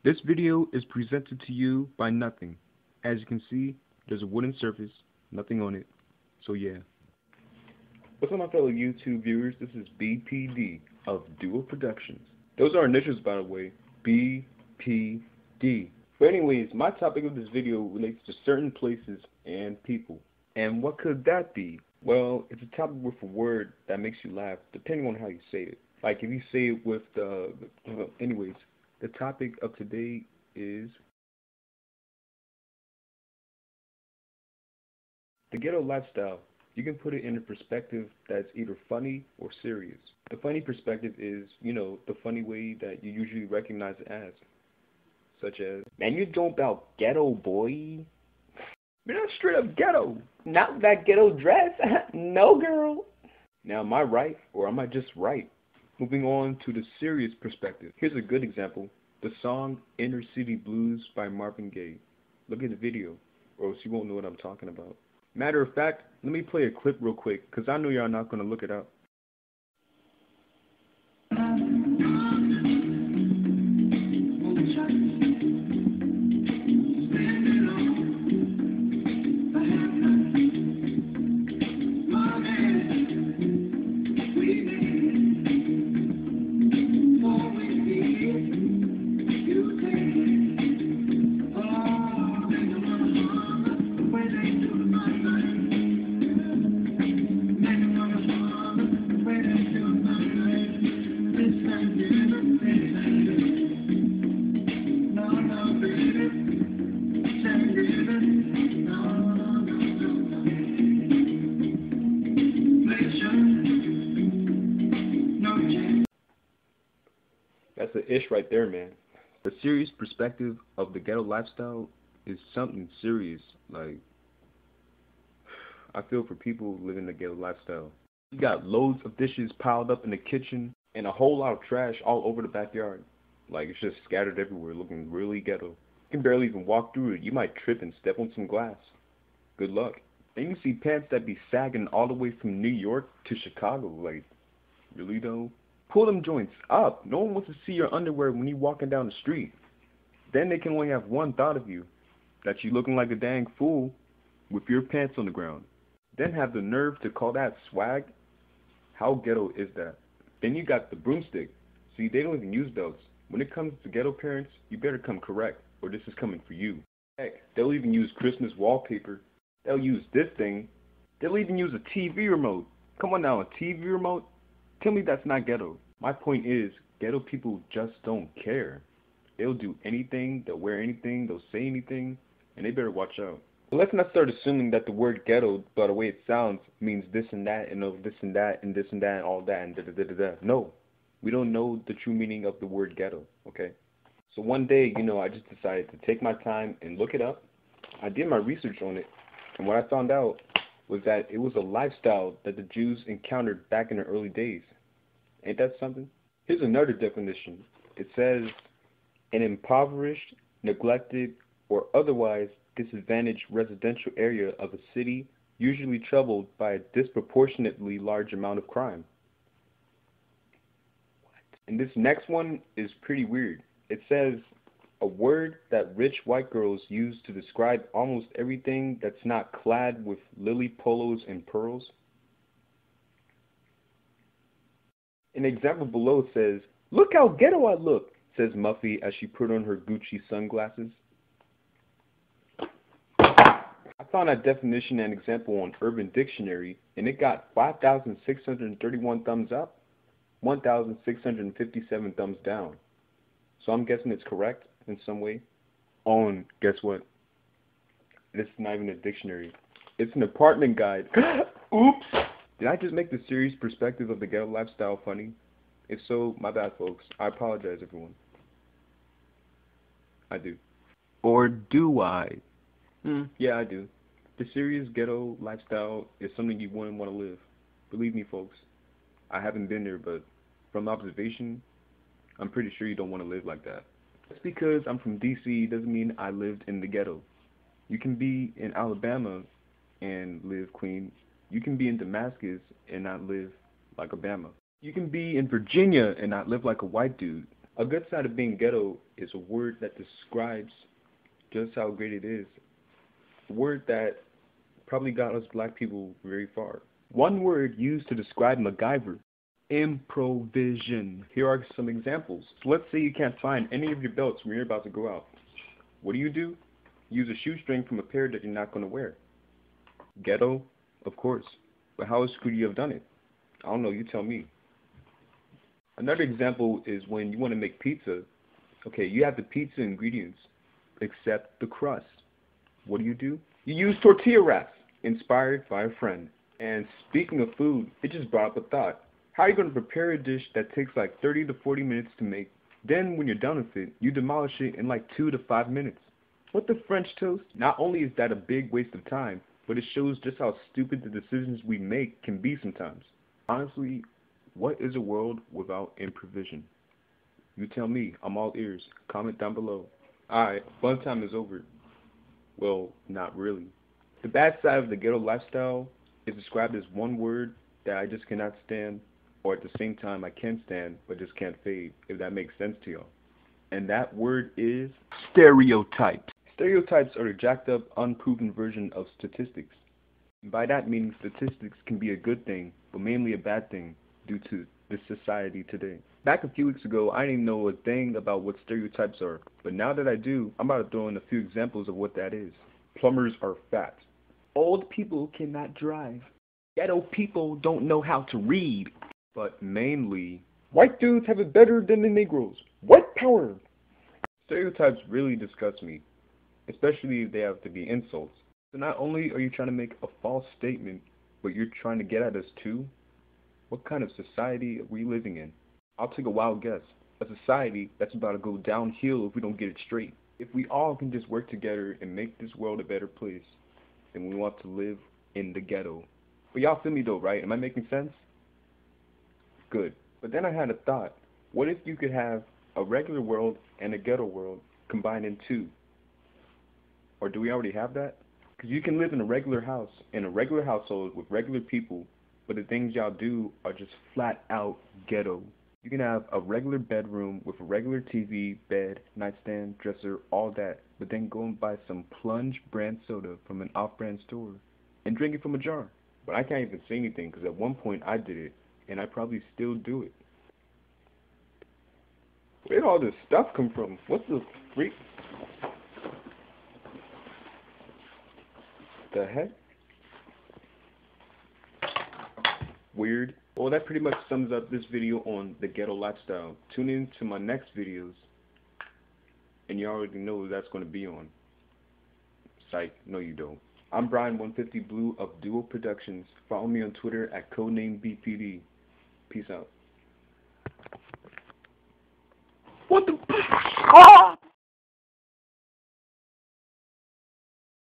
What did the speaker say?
This video is presented to you by nothing. As you can see, there's a wooden surface, nothing on it. So yeah. What's up, my fellow YouTube viewers? This is BPD of Duo Productions. Those are initials, by the way. BPD. But anyways, my topic of this video relates to certain places and people. And what could that be? Well, it's a topic with a word that makes you laugh, depending on how you say it. Like if you say it with anyways, the topic of today is the ghetto lifestyle. You can put it in a perspective that's either funny or serious. The funny perspective is, the funny way that you usually recognize it as. Such as, man, you don't about ghetto, boy. Man, that's straight up ghetto. Not that ghetto dress. No, girl. Now, am I right or am I just right? Moving on to the serious perspective. Here's a good example. The song Inner City Blues by Marvin Gaye. Look at the video, or else you won't know what I'm talking about. Matter of fact, let me play a clip real quick, because I know y'all not going to look it up. That's the ish right there, man. The serious perspective of the ghetto lifestyle is something serious. Like, I feel for people living the ghetto lifestyle. You got loads of dishes piled up in the kitchen and a whole lot of trash all over the backyard. Like, it's just scattered everywhere, looking really ghetto. You can barely even walk through it. You might trip and step on some glass. Good luck. And you see pants that be sagging all the way from New York to Chicago. Like, really though? Pull them joints up. No one wants to see your underwear when you're walking down the street. Then they can only have one thought of you, that you looking like a dang fool with your pants on the ground. Then have the nerve to call that swag? How ghetto is that? Then you got the broomstick. See, they don't even use belts. When it comes to ghetto parents, you better come correct, or this is coming for you. Heck, they'll even use Christmas wallpaper. They'll use this thing. They'll even use a TV remote. Come on now, a TV remote? Tell me that's not ghetto. My point is, ghetto people just don't care. They'll do anything, they'll wear anything, they'll say anything, and they better watch out. But let's not start assuming that the word ghetto, by the way it sounds, means this and that, and this and that, and this and that, and all that, and da-da-da-da-da. No, we don't know the true meaning of the word ghetto, okay? So one day, I just decided to take my time and look it up. I did my research on it, and what I found out was that it was a lifestyle that the Jews encountered back in the early days. Ain't that something? Here's another definition. It says, an impoverished, neglected, or otherwise disadvantaged residential area of a city usually troubled by a disproportionately large amount of crime. And this next one is pretty weird. It says, a word that rich white girls use to describe almost everything that's not clad with lily polos and pearls. An example below says, look how ghetto I look, says Muffy as she put on her Gucci sunglasses. I found that definition and example on Urban Dictionary, and it got 5,631 thumbs up, 1,657 thumbs down. So I'm guessing it's correct in some way. Oh, and guess what? This is not even a dictionary. It's an apartment guide. Oops! Did I just make the serious perspective of the ghetto lifestyle funny? If so, my bad, folks. I apologize, everyone. I do. Or do I? Yeah, I do. The serious ghetto lifestyle is something you wouldn't want to live. Believe me, folks. I haven't been there, but from observation, I'm pretty sure you don't want to live like that. Just because I'm from DC doesn't mean I lived in the ghetto. You can be in Alabama and live clean. You can be in Damascus and not live like Obama. You can be in Virginia and not live like a white dude. A good side of being ghetto is a word that describes just how great it is. A word that probably got us black people very far. One word used to describe MacGyver: improvision. Here are some examples. So let's say you can't find any of your belts when you're about to go out. What do? Use a shoestring from a pair that you're not going to wear. Ghetto? Of course. But how else could you have done it? I don't know, you tell me. Another example is when you want to make pizza. Okay, you have the pizza ingredients, except the crust. What do? You use tortilla wraps, inspired by a friend. And speaking of food, it just brought up a thought. How are you going to prepare a dish that takes like 30 to 40 minutes to make? Then when you're done with it, you demolish it in like 2 to 5 minutes. What the French toast? Not only is that a big waste of time, but it shows just how stupid the decisions we make can be sometimes. Honestly, what is a world without improvisation? You tell me. I'm all ears. Comment down below. Alright, fun time is over. Well, not really. The bad side of the ghetto lifestyle is described as one word that I just cannot stand, or at the same time I can stand, but just can't fade, if that makes sense to y'all. And that word is stereotypes. Stereotypes are a jacked up, unproven version of statistics. And by that meaning statistics can be a good thing, but mainly a bad thing due to the society today. Back a few weeks ago, I didn't know a thing about what stereotypes are, but now that I do, I'm about to throw in a few examples of what that is. Plumbers are fat. Old people cannot drive. Ghetto people don't know how to read. But mainly, white dudes have it better than the Negroes. White power! Stereotypes really disgust me, especially if they have to be insults. So not only are you trying to make a false statement, but you're trying to get at us too? What kind of society are we living in? I'll take a wild guess. A society that's about to go downhill if we don't get it straight. If we all can just work together and make this world a better place, then we want to live in the ghetto. But y'all feel me though, right? Am I making sense? Good. But then I had a thought. What if you could have a regular world and a ghetto world combined in two? Or do we already have that? Because you can live in a regular house, in a regular household with regular people, but the things y'all do are just flat out ghetto. You can have a regular bedroom with a regular TV, bed, nightstand, dresser, all that, but then go and buy some Plunge brand soda from an off-brand store and drink it from a jar. But I can't even say anything because at one point I did it, and I probably still do it. Where did all this stuff come from? What the freak? The heck? Weird. Well, that pretty much sums up this video on the ghetto lifestyle. Tune in to my next videos, and you already know who that's going to be on. Psych. No, you don't. I'm Brian150Blue of Duo Productions. Follow me on Twitter at codenamebpd. Peace out. What the?